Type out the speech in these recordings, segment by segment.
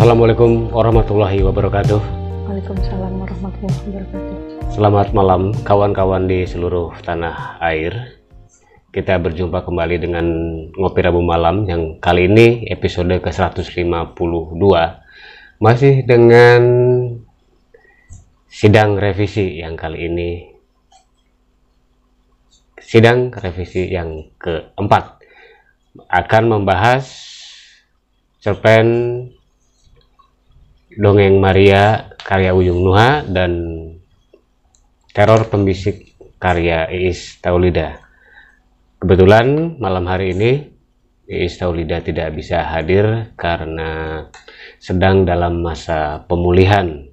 Assalamualaikum warahmatullahi wabarakatuh. Waalaikumsalam warahmatullahi wabarakatuh. Selamat malam kawan-kawan di seluruh tanah air. Kita berjumpa kembali dengan Ngopi Rabu Malam yang kali ini episode ke-152. Masih dengan sidang revisi yang kali ini. Sidang revisi yang keempat akan membahas cerpen Dongeng Maria karya Uyung Nuha dan Teror Pembisik karya Iis Taulida. Kebetulan malam hari ini Iis Taulida tidak bisa hadir karena sedang dalam masa pemulihan.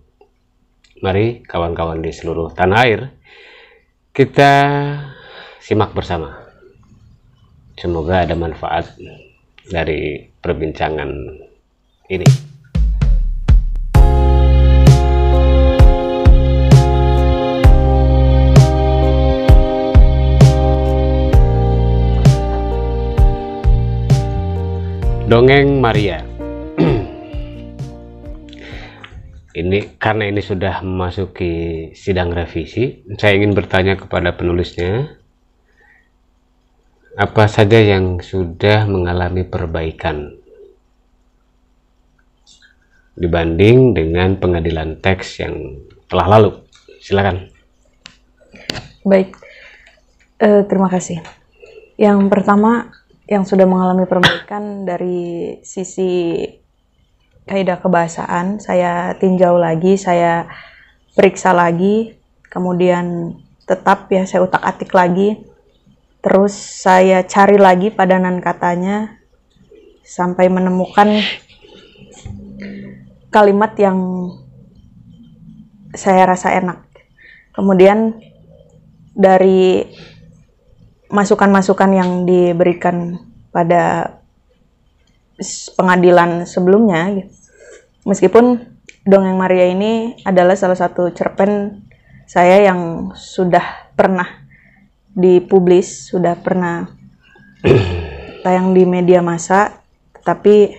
Mari kawan-kawan di seluruh tanah air, kita simak bersama. Semoga ada manfaat dari perbincangan ini. Dongeng Maria. Karena ini sudah memasuki sidang revisi, saya ingin bertanya kepada penulisnya, apa saja yang sudah mengalami perbaikan dibanding dengan pengadilan teks yang telah lalu? Silakan. Baik, terima kasih. Yang pertama, yang sudah mengalami perbaikan dari sisi kaidah kebahasaan, saya tinjau lagi, saya periksa lagi, kemudian saya utak-atik lagi, terus saya cari lagi padanan katanya sampai menemukan kalimat yang saya rasa enak. Kemudian dari masukan-masukan yang diberikan pada pengadilan sebelumnya, meskipun Dongeng Maria ini adalah salah satu cerpen saya yang sudah pernah dipublis, sudah pernah tayang di media massa, tetapi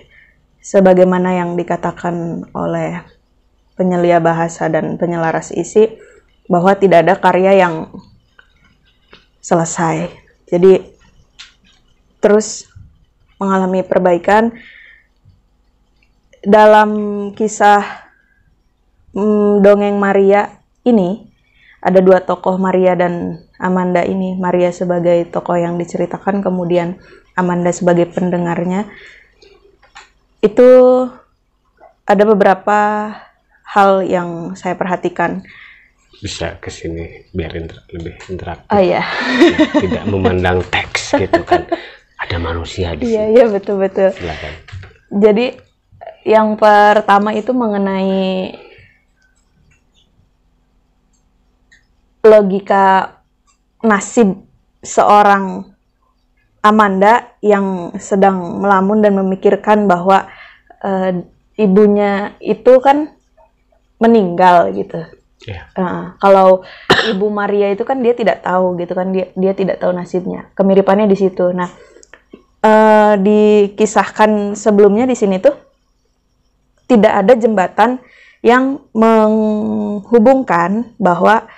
sebagaimana yang dikatakan oleh penyelia bahasa dan penyelaras isi, bahwa tidak ada karya yang selesai. Jadi terus mengalami perbaikan dalam kisah Dongeng Maria ini. Ada dua tokoh, Maria dan Amanda ini. Maria sebagai tokoh yang diceritakan, kemudian Amanda sebagai pendengarnya. Itu ada beberapa hal yang saya perhatikan. Bisa kesini biar lebih interaktif. Oh iya. Tidak memandang teks gitu kan. Ada manusia di sini. Iya, betul-betul. Silakan. Jadi yang pertama itu mengenai logika nasib seorang Amanda yang sedang melamun dan memikirkan bahwa ibunya itu kan meninggal gitu. Yeah. Kalau Ibu Maria itu kan dia tidak tahu gitu kan, dia tidak tahu nasibnya. Kemiripannya di situ. Nah, dikisahkan sebelumnya di sini tuh tidak ada jembatan yang menghubungkan bahwa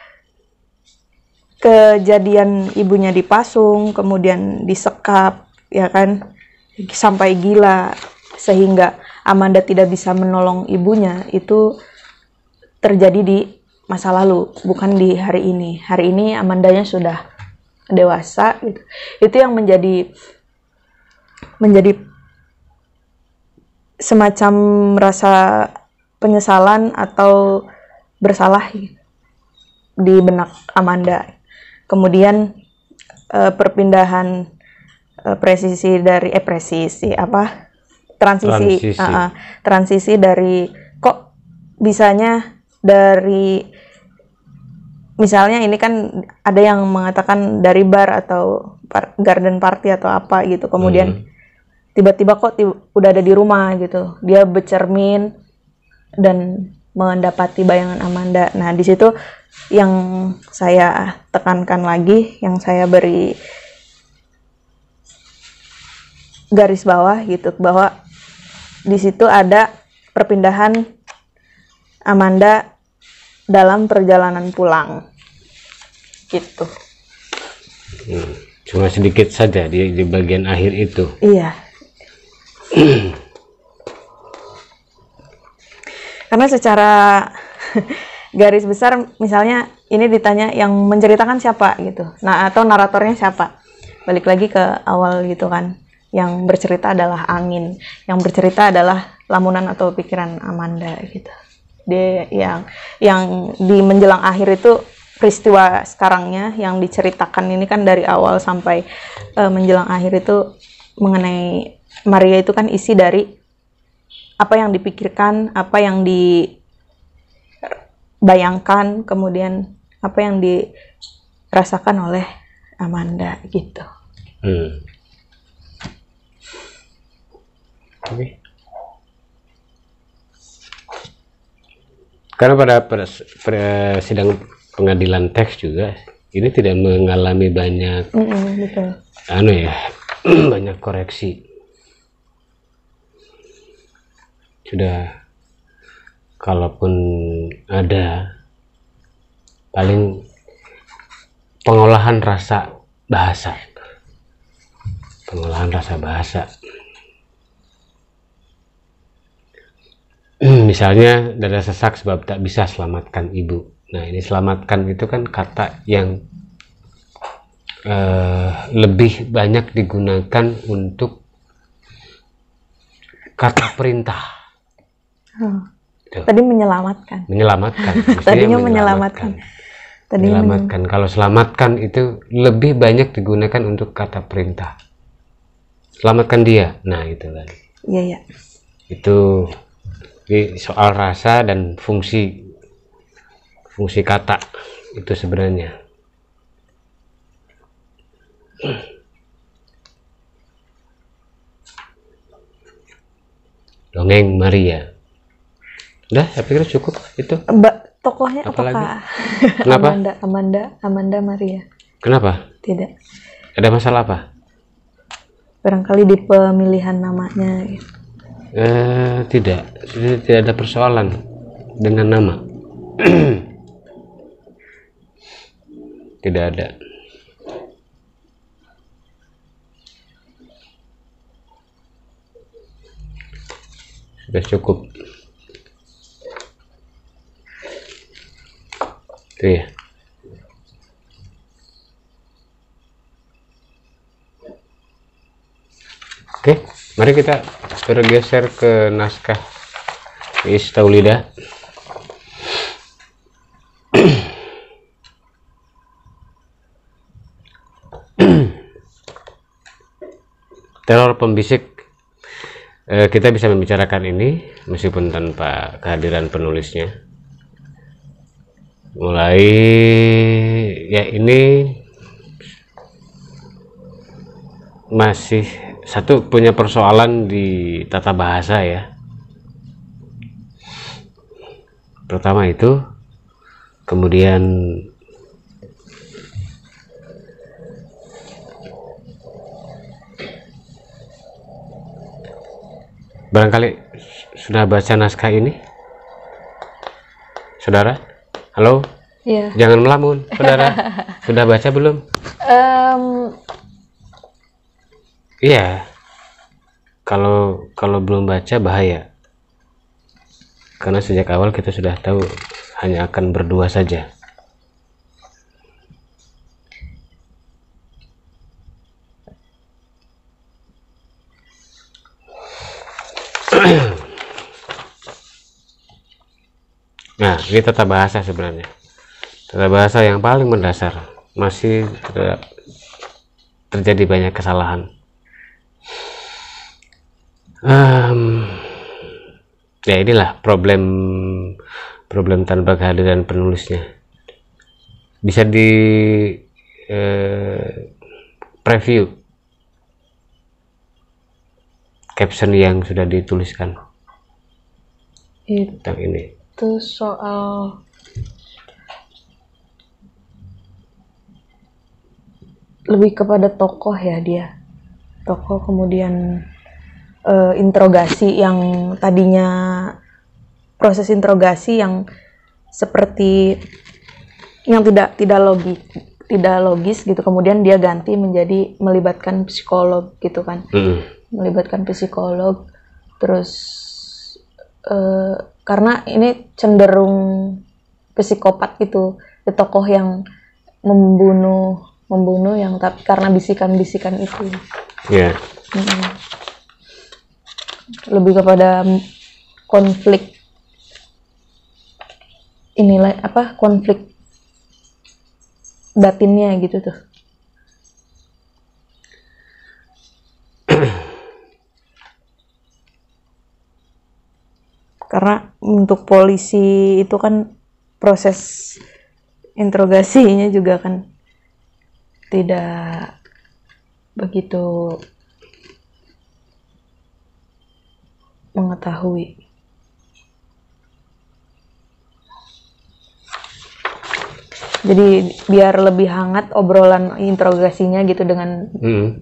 kejadian ibunya dipasung, kemudian disekap, ya kan, sampai gila sehingga Amanda tidak bisa menolong ibunya, itu terjadi di masa lalu, bukan di hari ini. Hari ini Amandanya sudah dewasa gitu. Itu yang menjadi semacam rasa penyesalan atau bersalah di benak Amanda. Kemudian perpindahan transisi dari kok bisanya dari, misalnya ini kan ada yang mengatakan dari bar atau garden party atau apa gitu, kemudian tiba-tiba udah ada di rumah gitu, dia bercermin dan mendapati bayangan Amanda. Nah, di situ yang saya tekankan lagi, yang saya beri garis bawah gitu, bahwa di situ ada perpindahan Amanda dalam perjalanan pulang gitu. Cuma sedikit saja di bagian akhir itu. Iya. Karena secara garis besar misalnya ini ditanya yang menceritakan siapa gitu. Nah, atau naratornya siapa? Balik lagi ke awal gitu kan. Yang bercerita adalah angin, yang bercerita adalah lamunan atau pikiran Amanda gitu. Dia yang di menjelang akhir itu peristiwa sekarangnya yang diceritakan ini kan dari awal sampai menjelang akhir itu mengenai Maria itu kan isi dari apa yang dipikirkan, apa yang dibayangkan, kemudian apa yang dirasakan oleh Amanda gitu. Okay. Karena pada sidang pengadilan teks juga ini tidak mengalami banyak betul. banyak koreksi. Sudah, kalaupun ada, paling pengolahan rasa bahasa. Misalnya dada sesak sebab tak bisa selamatkan ibu. Nah, ini selamatkan itu kan kata yang lebih banyak digunakan untuk kata perintah. Tadi menyelamatkan. Tadinya menyelamatkan. Kalau selamatkan itu lebih banyak digunakan untuk kata perintah. Selamatkan dia. Nah, itu kan. Iya. Itu soal rasa dan fungsi kata itu sebenarnya. Dongeng Maria. Udah, saya pikir cukup itu. Tokohnya apakah Kenapa? Amanda Maria. Kenapa? Tidak. Ada masalah apa? Barangkali di pemilihan namanya. Tidak ada persoalan dengan nama. Tidak ada. Sudah cukup. Itu ya. Oke, mari kita bergeser ke naskah Istaulida. Teror pembisik. Kita bisa membicarakan ini meskipun tanpa kehadiran penulisnya. Mulai ya, ini masih satu punya persoalan di tata bahasa ya. Pertama itu, kemudian barangkali sudah baca naskah ini, saudara? Halo? Iya. Jangan melamun, saudara. Sudah baca belum? Iya. Kalau belum baca bahaya. Karena sejak awal kita sudah tahu hanya akan berdua saja. Nah, ini tata bahasa sebenarnya. Tata bahasa yang paling mendasar. Masih terjadi banyak kesalahan. Ya inilah problem tanpa kehadiran penulisnya. Bisa di preview caption yang sudah dituliskan tentang ini. Itu soal lebih kepada tokoh ya, dia tokoh, kemudian interogasi yang tadinya proses interogasi yang seperti yang tidak logis gitu, kemudian dia ganti menjadi melibatkan psikolog gitu kan. Melibatkan psikolog, terus karena ini cenderung psikopat gitu, tokoh yang membunuh yang tapi karena bisikan-bisikan itu. Yeah. Lebih kepada konflik konflik batinnya gitu tuh. Karena untuk polisi itu kan proses interogasinya juga kan tidak begitu mengetahui. Jadi biar lebih hangat obrolan interogasinya gitu dengan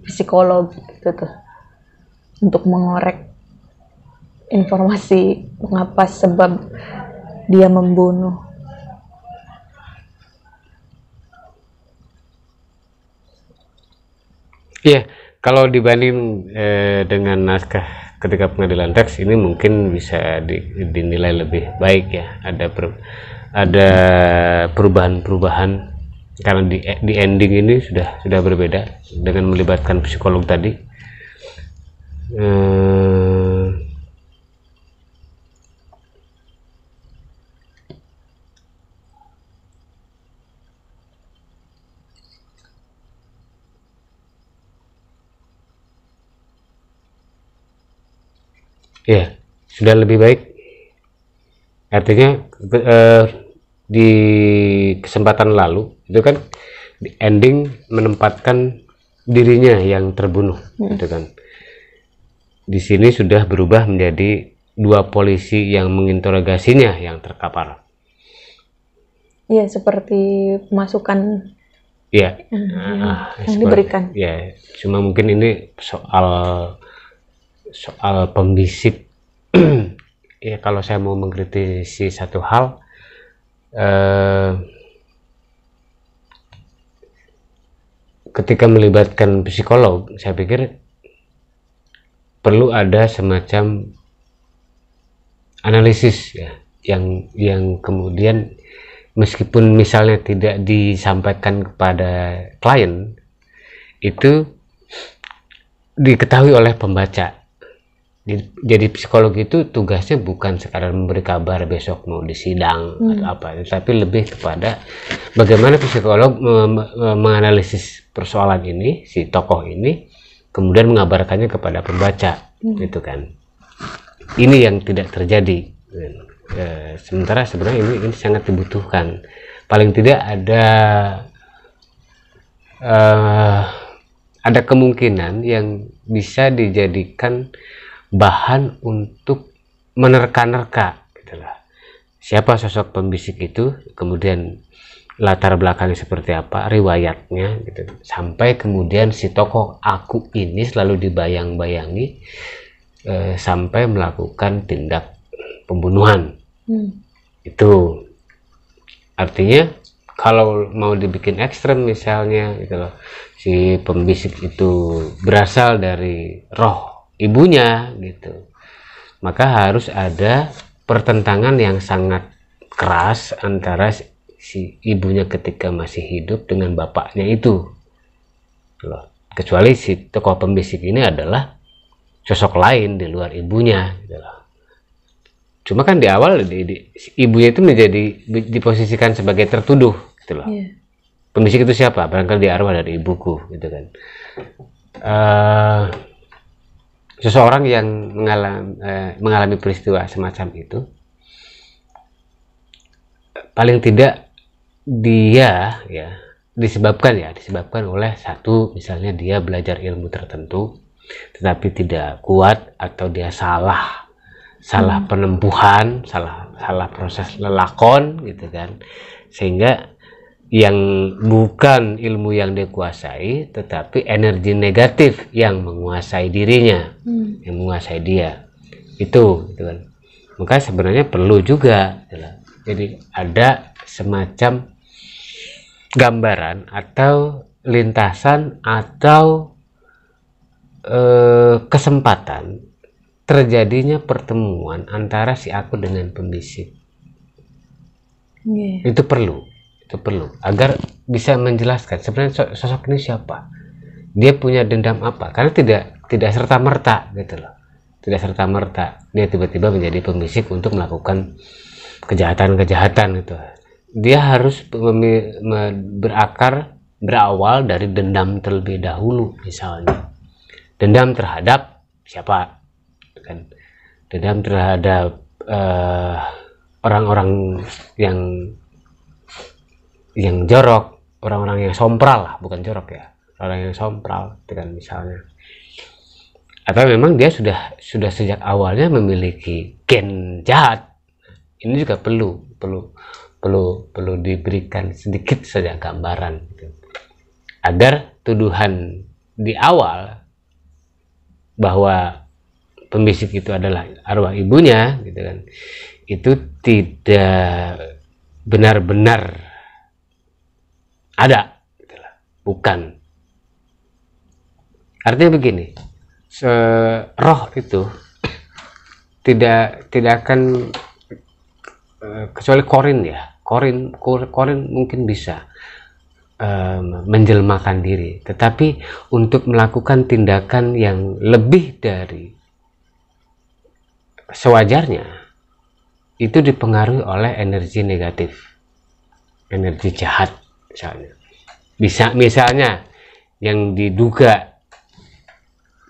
psikolog gitu tuh, untuk mengorek informasi mengapa sebab dia membunuh. Iya, kalau dibanding dengan naskah ketika pengadilan teks ini mungkin bisa dinilai lebih baik ya. Ada perubahan-perubahan karena di ending ini sudah berbeda dengan melibatkan psikolog tadi. Ya, sudah lebih baik. Artinya di kesempatan lalu itu kan di ending menempatkan dirinya yang terbunuh, gitu kan. Di sini sudah berubah menjadi dua polisi yang menginterogasinya yang terkapar. Iya, seperti masukan ya yang diberikan. Ya, cuma mungkin ini soal pembisik. Ya, kalau saya mau mengkritisi satu hal, ketika melibatkan psikolog, saya pikir perlu ada semacam analisis ya, yang kemudian meskipun misalnya tidak disampaikan kepada klien, itu diketahui oleh pembaca. Jadi psikolog itu tugasnya bukan sekadar memberi kabar besok mau disidang atau apa, tapi lebih kepada bagaimana psikolog menganalisis persoalan ini, si tokoh ini, kemudian mengabarkannya kepada pembaca, gitu kan. Ini yang tidak terjadi. Sementara sebenarnya ini sangat dibutuhkan. Paling tidak ada kemungkinan yang bisa dijadikan bahan untuk menerka-nerka, gitulah. Siapa sosok pembisik itu, kemudian latar belakangnya seperti apa, riwayatnya, gitu. Sampai kemudian si tokoh aku ini selalu dibayang-bayangi sampai melakukan tindak pembunuhan. Itu artinya kalau mau dibikin ekstrem misalnya, gitu loh, si pembisik itu berasal dari roh ibunya, gitu, maka harus ada pertentangan yang sangat keras antara si ibunya ketika masih hidup dengan bapaknya itu loh. Kecuali si tokoh pembisik ini adalah sosok lain di luar ibunya, gitu loh. Cuma kan di awal ibunya itu menjadi diposisikan sebagai tertuduh, gitu loh. Pembisik itu siapa? Barangkali di arwah dari ibuku, gitu kan. Seseorang yang mengalami peristiwa semacam itu, paling tidak dia ya disebabkan oleh satu, misalnya dia belajar ilmu tertentu tetapi tidak kuat, atau dia salah penempuhan, salah proses lelakon, gitu kan, sehingga yang bukan ilmu yang dia kuasai, tetapi energi negatif yang menguasai dirinya, yang menguasai dia. Itu gitu kan. Maka sebenarnya perlu juga gitu. Jadi ada semacam gambaran atau lintasan atau kesempatan terjadinya pertemuan antara si aku dengan pembisik. Itu perlu agar bisa menjelaskan sebenarnya sosok ini siapa, dia punya dendam apa, karena tidak serta merta gitu loh, tidak serta merta dia tiba-tiba menjadi pembisik untuk melakukan kejahatan gitu. Dia harus berawal dari dendam terlebih dahulu, misalnya dendam terhadap siapa kan, dendam terhadap orang-orang yang jorok, orang-orang yang sompral lah, bukan jorok ya, orang yang sompral itu kan misalnya. Atau memang dia sudah sejak awalnya memiliki gen jahat. Ini juga perlu diberikan sedikit saja gambaran gitu. Agar tuduhan di awal bahwa pembisik itu adalah arwah ibunya gitu kan, itu tidak benar-benar ada gitu lah. Bukan, artinya begini, roh itu tidak akan kecuali Korin mungkin bisa menjelmakan diri, tetapi untuk melakukan tindakan yang lebih dari sewajarnya itu dipengaruhi oleh energi negatif, energi jahat misalnya. Misalnya yang diduga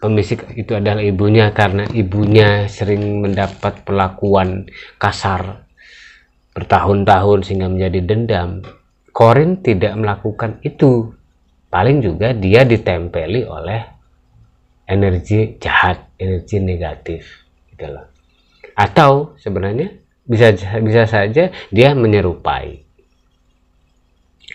pembisik itu adalah ibunya karena ibunya sering mendapat perlakuan kasar bertahun-tahun sehingga menjadi dendam. Korin tidak melakukan itu, paling juga dia ditempeli oleh energi jahat, energi negatif gitu loh. Atau sebenarnya bisa saja dia menyerupai.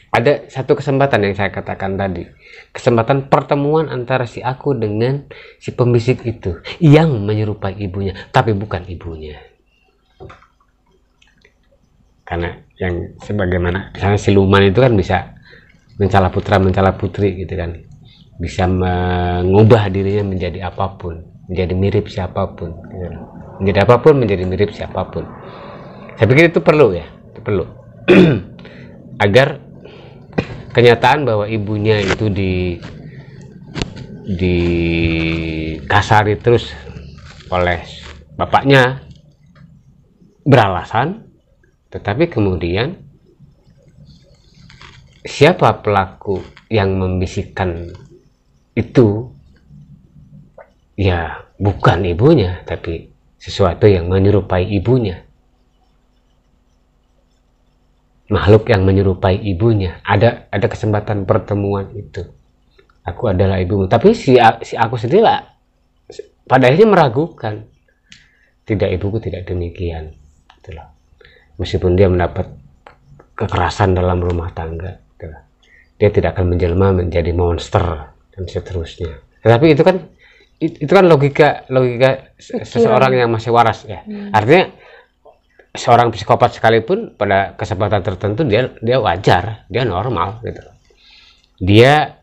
Ada satu kesempatan yang saya katakan tadi, kesempatan pertemuan antara si aku dengan si pembisik itu yang menyerupai ibunya, tapi bukan ibunya. Karena yang sebagaimana misalnya siluman itu kan bisa mencala putra mencala putri gitu kan, bisa mengubah dirinya menjadi apapun, menjadi mirip siapapun gitu. Menjadi apapun, menjadi mirip siapapun. Saya pikir itu perlu ya, itu perlu agar kenyataan bahwa ibunya itu dikasari terus oleh bapaknya beralasan, tetapi kemudian siapa pelaku yang membisikkan itu ya bukan ibunya, tapi sesuatu yang menyerupai ibunya, makhluk yang menyerupai ibunya. Ada kesempatan pertemuan itu, aku adalah ibumu, tapi si aku sendiri lah pada akhirnya meragukan, tidak, ibuku tidak demikian itulah. Meskipun dia mendapat kekerasan dalam rumah tangga itulah. Dia tidak akan menjelma menjadi monster dan seterusnya. Tetapi itu kan logika seseorang yang masih waras ya. Artinya seorang psikopat sekalipun pada kesempatan tertentu dia wajar, dia normal gitu. Dia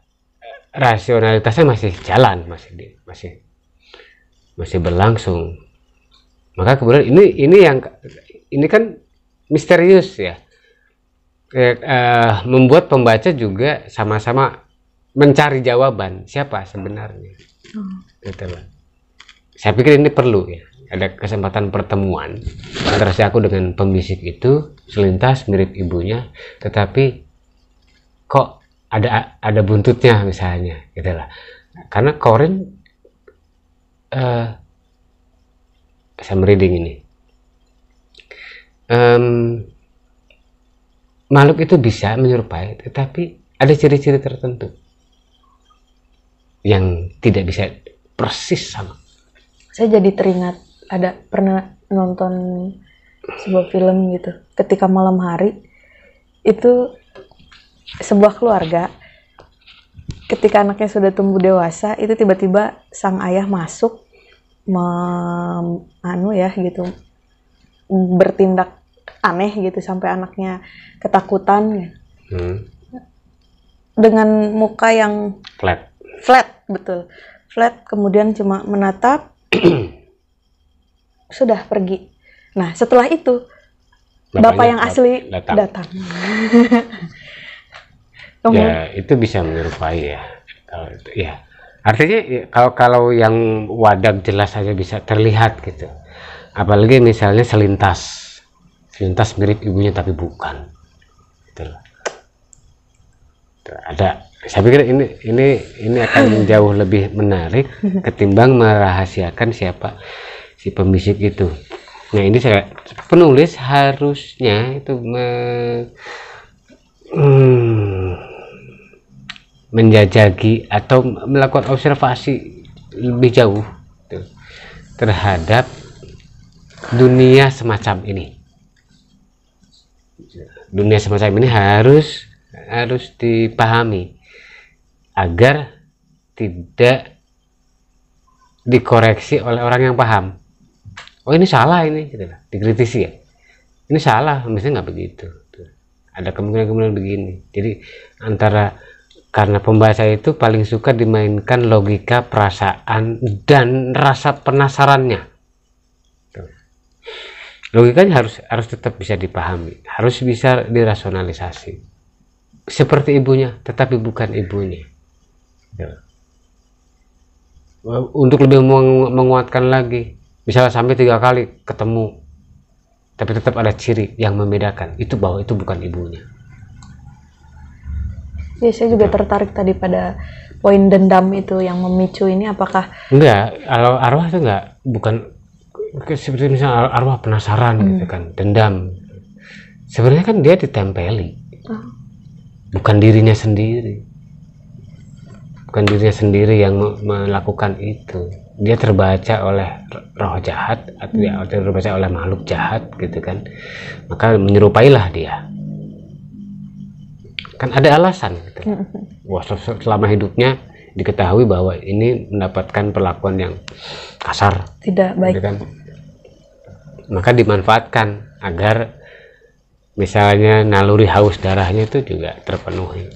rasionalitasnya masih jalan, masih berlangsung. Maka kemudian ini kan misterius ya. Membuat pembaca juga sama-sama mencari jawaban siapa sebenarnya. Gitu loh. Saya pikir ini perlu ya, ada kesempatan pertemuan antara si aku dengan pembisik itu selintas mirip ibunya, tetapi kok ada buntutnya misalnya gitu lah. Karena Korin saya merinding ini, makhluk itu bisa menyerupai, tetapi ada ciri-ciri tertentu yang tidak bisa persis sama. Saya jadi teringat pernah nonton sebuah film gitu, ketika malam hari itu sebuah keluarga ketika anaknya sudah tumbuh dewasa itu tiba-tiba sang ayah masuk gitu bertindak aneh gitu sampai anaknya ketakutan dengan muka yang flat betul, flat, kemudian cuma menatap sudah pergi. Nah setelah itu bapak yang asli datang. Ya itu bisa menyerupai ya. Kalau itu ya artinya kalau yang wadak jelas saja bisa terlihat gitu. Apalagi misalnya selintas mirip ibunya tapi bukan. Gitu loh. Ada, saya pikir ini akan jauh lebih menarik ketimbang merahasiakan siapa si pembisik itu. Nah ini penulis harusnya itu menjajaki atau melakukan observasi lebih jauh gitu, terhadap dunia semacam ini. Dunia semacam ini harus dipahami agar tidak dikoreksi oleh orang yang paham. Oh ini salah ini, gitu, dikritisi ya. Ini salah, mestinya nggak begitu. Ada kemungkinan begini. Jadi karena pembaca itu paling suka dimainkan logika, perasaan, dan rasa penasarannya. Logikanya harus tetap bisa dipahami, harus bisa dirasionalisasi. Seperti ibunya, tetapi bukan ibunya. Untuk lebih menguatkan lagi, misalnya sampai 3 kali ketemu, tapi tetap ada ciri yang membedakan, itu bahwa itu bukan ibunya. Ya, saya juga tertarik tadi pada poin dendam itu yang memicu ini, apakah kalau arwah itu bukan seperti misalnya arwah penasaran gitu kan, dendam. Sebenarnya kan dia ditempeli, bukan dirinya sendiri, yang melakukan itu. Dia terbaca oleh roh jahat atau dia terbaca oleh makhluk jahat gitu kan, maka menyerupailah dia. Kan ada alasan gitu. Wah, selama hidupnya diketahui bahwa ini mendapatkan perlakuan yang kasar, tidak baik gitu kan? Maka dimanfaatkan agar misalnya naluri haus darahnya itu juga terpenuhi.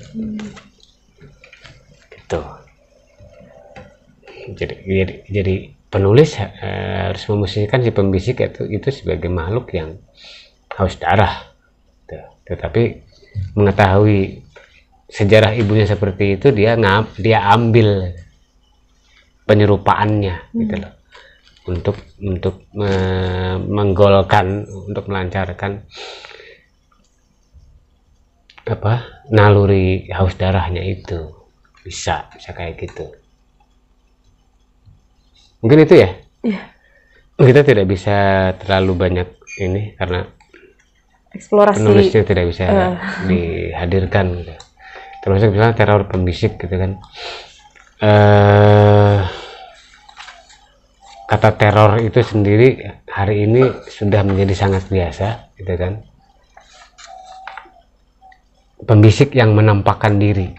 Gitu. Jadi penulis harus memposisikan si pembisik itu sebagai makhluk yang haus darah. Tetapi mengetahui sejarah ibunya seperti itu, dia ambil penyerupaannya gitu loh, untuk menggolkan, untuk melancarkan naluri haus darahnya itu. Bisa kayak gitu. Mungkin itu ya. Kita tidak bisa terlalu banyak ini karena eksplorasi penulisnya tidak bisa dihadirkan gitu. Termasuk misalnya teror pembisik gitu kan. Kata teror itu sendiri hari ini sudah menjadi sangat biasa gitu kan. Pembisik yang menampakkan diri,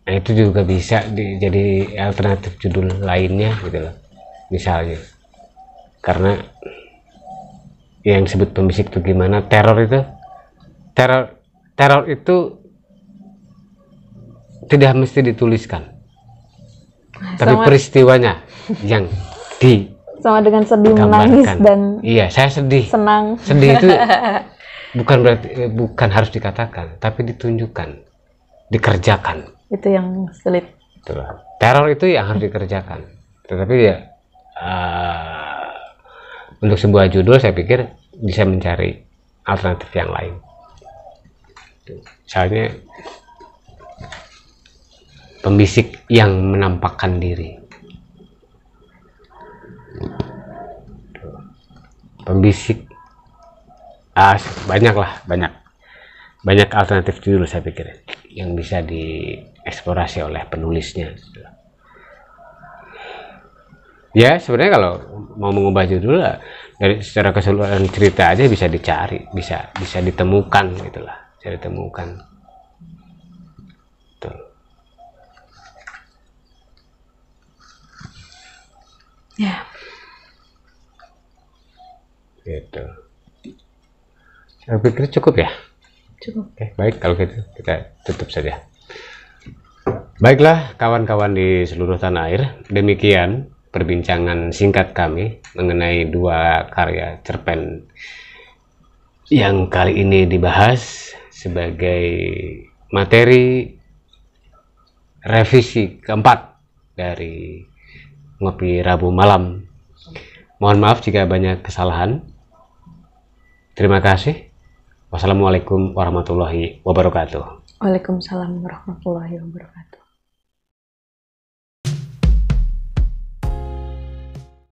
nah itu juga bisa jadi alternatif judul lainnya gitu loh, misalnya. Karena yang disebut pembisik itu gimana, teror itu tidak mesti dituliskan, tapi peristiwanya yang sama dengan sedih, menangis, dan iya, saya sedih, senang. Sedih itu bukan harus dikatakan, tapi ditunjukkan, dikerjakan. Itu yang sulit. Teror itu yang harus dikerjakan. Tetapi ya untuk sebuah judul saya pikir bisa mencari alternatif yang lain. Misalnya pembisik yang menampakkan diri. Pembisik banyak alternatif judul saya pikir yang bisa dieksplorasi oleh penulisnya. Ya sebenarnya kalau mau mengubah judul dari secara keseluruhan cerita aja bisa dicari, bisa ditemukan gitulah, bisa ditemukan. Ya. Gitu. Saya pikir cukup ya. Cukup. Oke, baik kalau gitu kita tutup saja. Baiklah kawan-kawan di seluruh tanah air, demikian perbincangan singkat kami mengenai dua karya cerpen yang kali ini dibahas sebagai materi revisi keempat dari Ngopi Rabu Malam. Mohon maaf jika banyak kesalahan. Terima kasih. Wassalamualaikum warahmatullahi wabarakatuh. Waalaikumsalam warahmatullahi wabarakatuh.